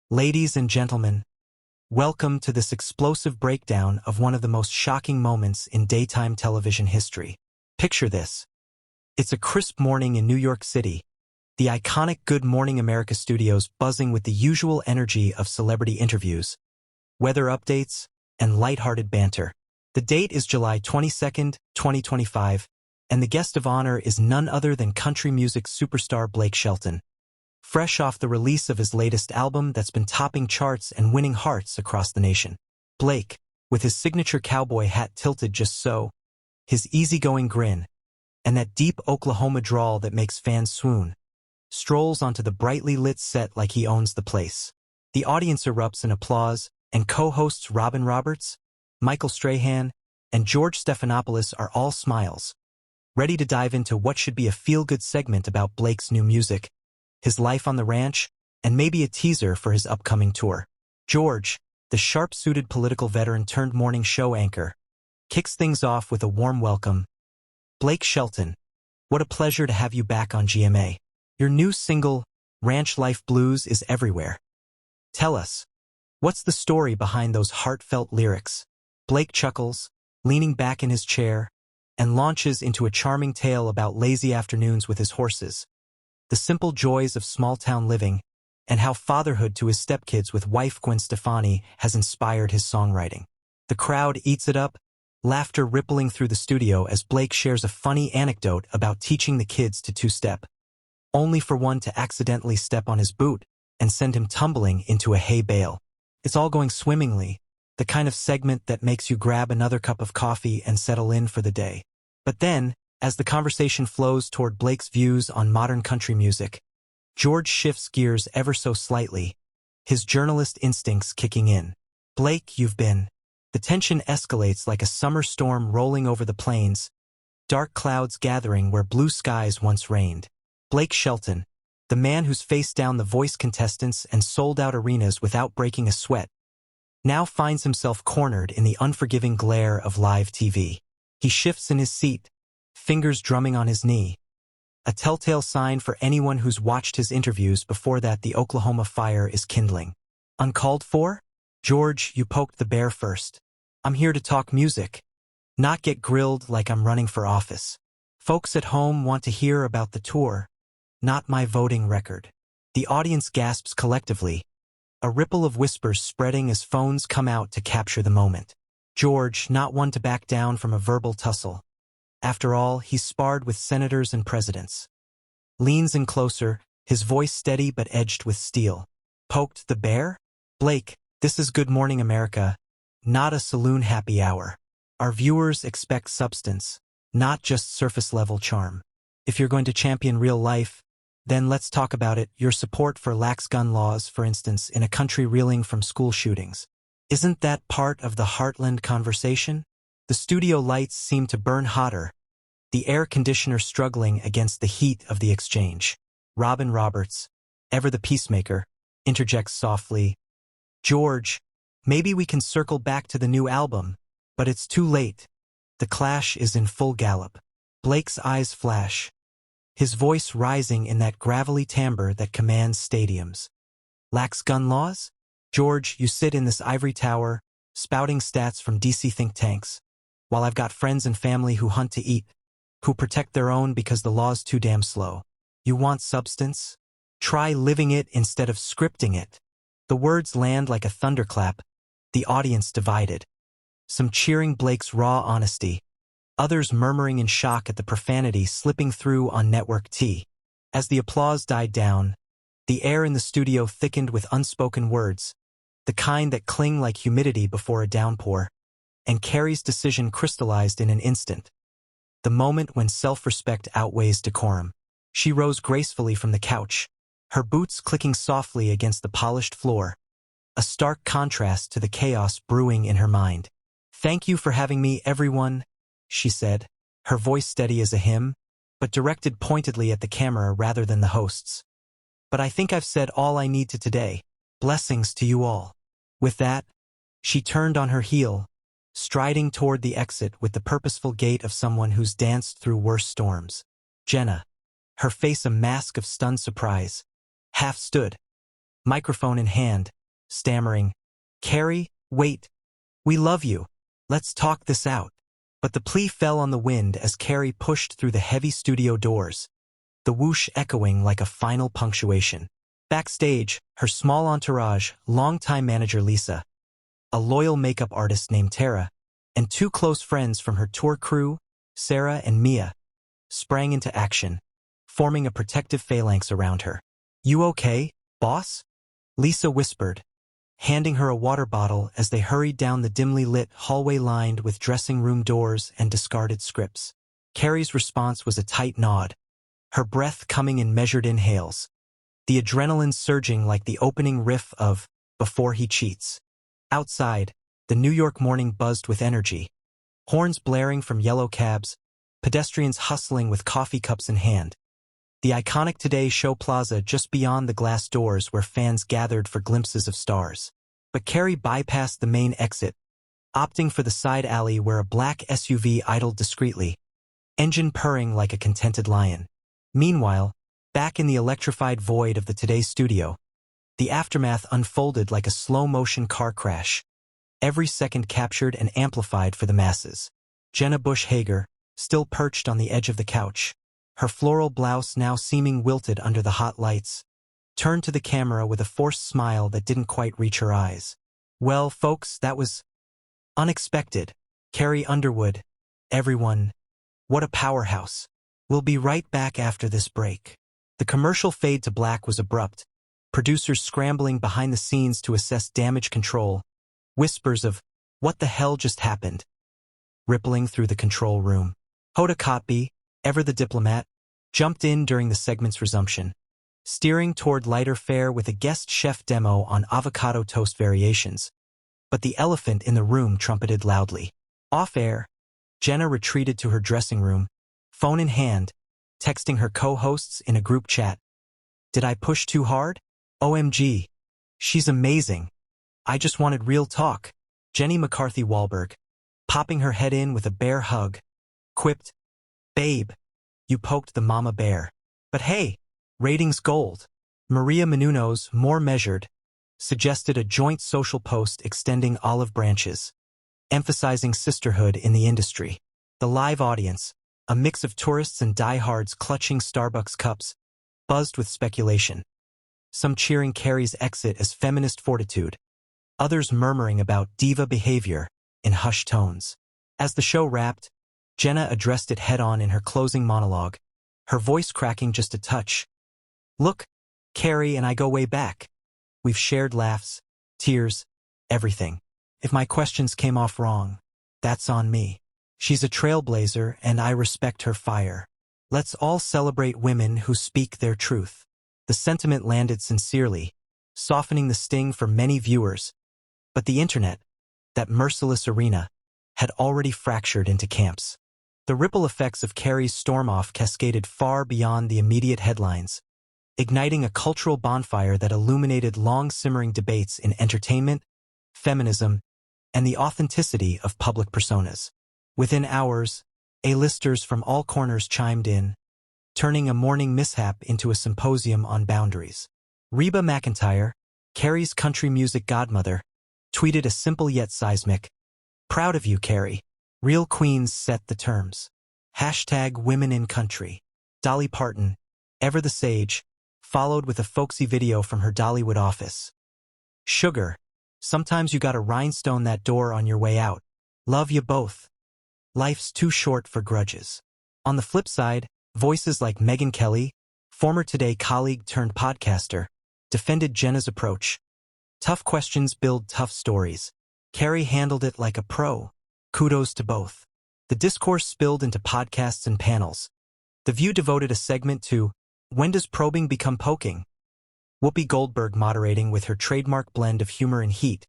Ladies and gentlemen, welcome to this explosive breakdown of one of the most shocking moments in daytime television history. Picture this. It's a crisp morning in New York City, the iconic Good Morning America studios buzzing with the usual energy of celebrity interviews, weather updates, and lighthearted banter. The date is July 22nd, 2025, and the guest of honor is none other than country music superstar Blake Shelton. Fresh off the release of his latest album that's been topping charts and winning hearts across the nation. Blake, with his signature cowboy hat tilted just so, his easygoing grin, and that deep Oklahoma drawl that makes fans swoon, strolls onto the brightly lit set like he owns the place. The audience erupts in applause, and co-hosts Robin Roberts, Michael Strahan, and George Stephanopoulos are all smiles, ready to dive into what should be a feel-good segment about Blake's new music, his life on the ranch, and maybe a teaser for his upcoming tour. George, the sharp-suited political veteran turned morning show anchor, kicks things off with a warm welcome. Blake Shelton, what a pleasure to have you back on GMA. Your new single, Ranch Life Blues, is everywhere. Tell us, what's the story behind those heartfelt lyrics? Blake chuckles, leaning back in his chair, and launches into a charming tale about lazy afternoons with his horses, the simple joys of small-town living, and how fatherhood to his stepkids with wife Gwen Stefani has inspired his songwriting. The crowd eats it up, laughter rippling through the studio as Blake shares a funny anecdote about teaching the kids to two-step, only for one to accidentally step on his boot and send him tumbling into a hay bale. It's all going swimmingly, the kind of segment that makes you grab another cup of coffee and settle in for the day. But then, as the conversation flows toward Blake's views on modern country music, George shifts gears ever so slightly, his journalist instincts kicking in. Blake, you've been. The tension escalates like a summer storm rolling over the plains, dark clouds gathering where blue skies once reigned. Blake Shelton, the man who's faced down The Voice contestants and sold out arenas without breaking a sweat, now finds himself cornered in the unforgiving glare of live TV. He shifts in his seat, fingers drumming on his knee, a telltale sign for anyone who's watched his interviews before that the Oklahoma fire is kindling. Uncalled for? George, you poked the bear first. I'm here to talk music, not get grilled like I'm running for office. Folks at home want to hear about the tour, not my voting record. The audience gasps collectively, a ripple of whispers spreading as phones come out to capture the moment. George, not one to back down from a verbal tussle. After all, he's sparred with senators and presidents. Leans in closer, his voice steady but edged with steel. Poked the bear? Blake, this is Good Morning America, not a saloon happy hour. Our viewers expect substance, not just surface-level charm. If you're going to champion real life, then let's talk about it. Your support for lax gun laws, for instance, in a country reeling from school shootings. Isn't that part of the heartland conversation? The studio lights seem to burn hotter, the air conditioner struggling against the heat of the exchange. Robin Roberts, ever the peacemaker, interjects softly. George, maybe we can circle back to the new album, but it's too late. The clash is in full gallop. Blake's eyes flash, his voice rising in that gravelly timbre that commands stadiums. Lax gun laws? George, you sit in this ivory tower, spouting stats from DC think tanks, while I've got friends and family who hunt to eat, who protect their own because the law's too damn slow. You want substance? Try living it instead of scripting it. The words land like a thunderclap, the audience divided. Some cheering Blake's raw honesty, others murmuring in shock at the profanity slipping through on Network T. As the applause died down, the air in the studio thickened with unspoken words, the kind that cling like humidity before a downpour, and Carrie's decision crystallized in an instant. The moment when self-respect outweighs decorum. She rose gracefully from the couch, her boots clicking softly against the polished floor, a stark contrast to the chaos brewing in her mind. Thank you for having me, everyone, she said, her voice steady as a hymn, but directed pointedly at the camera rather than the hosts. But I think I've said all I need to today. Blessings to you all. With that, she turned on her heel, striding toward the exit with the purposeful gait of someone who's danced through worse storms. Jenna, her face a mask of stunned surprise, half stood, microphone in hand, stammering, "Carrie, wait. We love you. Let's talk this out." But the plea fell on the wind as Carrie pushed through the heavy studio doors, the whoosh echoing like a final punctuation. Backstage, her small entourage, longtime manager Lisa, a loyal makeup artist named Tara, and two close friends from her tour crew, Sarah and Mia, sprang into action, forming a protective phalanx around her. "You okay, boss?" Lisa whispered, handing her a water bottle as they hurried down the dimly lit hallway lined with dressing room doors and discarded scripts. Carrie's response was a tight nod, her breath coming in measured inhales, the adrenaline surging like the opening riff of Before He Cheats. Outside, the New York morning buzzed with energy, horns blaring from yellow cabs, pedestrians hustling with coffee cups in hand. The iconic Today Show Plaza just beyond the glass doors where fans gathered for glimpses of stars. But Carrie bypassed the main exit, opting for the side alley where a black SUV idled discreetly, engine purring like a contented lion. Meanwhile, back in the electrified void of the Today studio, the aftermath unfolded like a slow-motion car crash, every second captured and amplified for the masses. Jenna Hager, still perched on the edge of the couch, her floral blouse now seeming wilted under the hot lights, turned to the camera with a forced smile that didn't quite reach her eyes. "Well, folks, that was unexpected. Carrie Underwood, everyone, what a powerhouse. We'll be right back after this break." The commercial fade to black was abrupt, producers scrambling behind the scenes to assess damage control, whispers of, "What the hell just happened?" rippling through the control room. Hoda Kotb, ever the diplomat, jumped in during the segment's resumption, steering toward lighter fare with a guest chef demo on avocado toast variations. But the elephant in the room trumpeted loudly. Off-air, Jenna retreated to her dressing room, phone in hand, texting her co-hosts in a group chat. "Did I push too hard? OMG. She's amazing. I just wanted real talk." Jenny McCarthy Wahlberg, popping her head in with a bear hug, quipped, "Babe, you poked the mama bear. But hey, ratings gold." Maria Menounos, more measured, suggested a joint social post extending olive branches, emphasizing sisterhood in the industry. The live audience, a mix of tourists and diehards clutching Starbucks cups, buzzed with speculation. Some cheering Carrie's exit as feminist fortitude, others murmuring about diva behavior in hushed tones. As the show wrapped, Jenna addressed it head-on in her closing monologue, her voice cracking just a touch. "Look, Carrie and I go way back. We've shared laughs, tears, everything. If my questions came off wrong, that's on me. She's a trailblazer and I respect her fire. Let's all celebrate women who speak their truth." The sentiment landed sincerely, softening the sting for many viewers. But the internet, that merciless arena, had already fractured into camps. The ripple effects of Carrie's storm-off cascaded far beyond the immediate headlines, igniting a cultural bonfire that illuminated long-simmering debates in entertainment, feminism, and the authenticity of public personas. Within hours, A-listers from all corners chimed in, turning a morning mishap into a symposium on boundaries. Reba McEntire, Carrie's country music godmother, tweeted a simple yet seismic, "Proud of you, Carrie. Real queens set the terms. #Women in country." Dolly Parton, ever the sage, followed with a folksy video from her Dollywood office. "Sugar, sometimes you gotta rhinestone that door on your way out. Love you both. Life's too short for grudges." On the flip side, voices like Megyn Kelly, former Today colleague turned podcaster, defended Jenna's approach. Tough questions build tough stories. Carrie handled it like a pro. Kudos to both. The discourse spilled into podcasts and panels. The View devoted a segment to "When Does Probing Become Poking?" Whoopi Goldberg moderating with her trademark blend of humor and heat,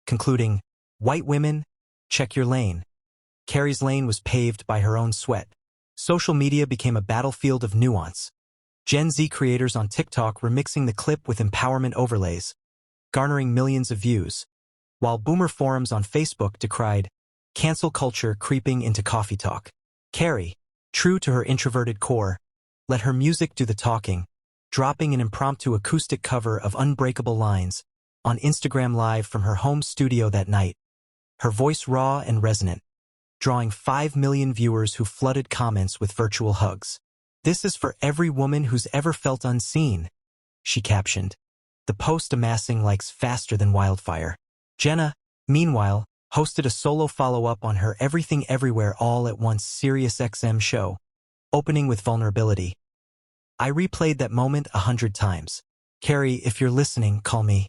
concluding, "White women, check your lane." Carrie's lane was paved by her own sweat. Social media became a battlefield of nuance. Gen Z creators on TikTok remixing the clip with empowerment overlays, garnering millions of views, while boomer forums on Facebook decried cancel culture creeping into coffee talk. Carrie, true to her introverted core, let her music do the talking, dropping an impromptu acoustic cover of Unbreakable Lines on Instagram Live from her home studio that night, her voice raw and resonant, drawing 5 million viewers who flooded comments with virtual hugs. "This is for every woman who's ever felt unseen," she captioned, the post amassing likes faster than wildfire. Jenna, meanwhile, hosted a solo follow-up on her Everything Everywhere All at Once SiriusXM show, opening with vulnerability. "I replayed that moment 100 times. Carrie, if you're listening, call me."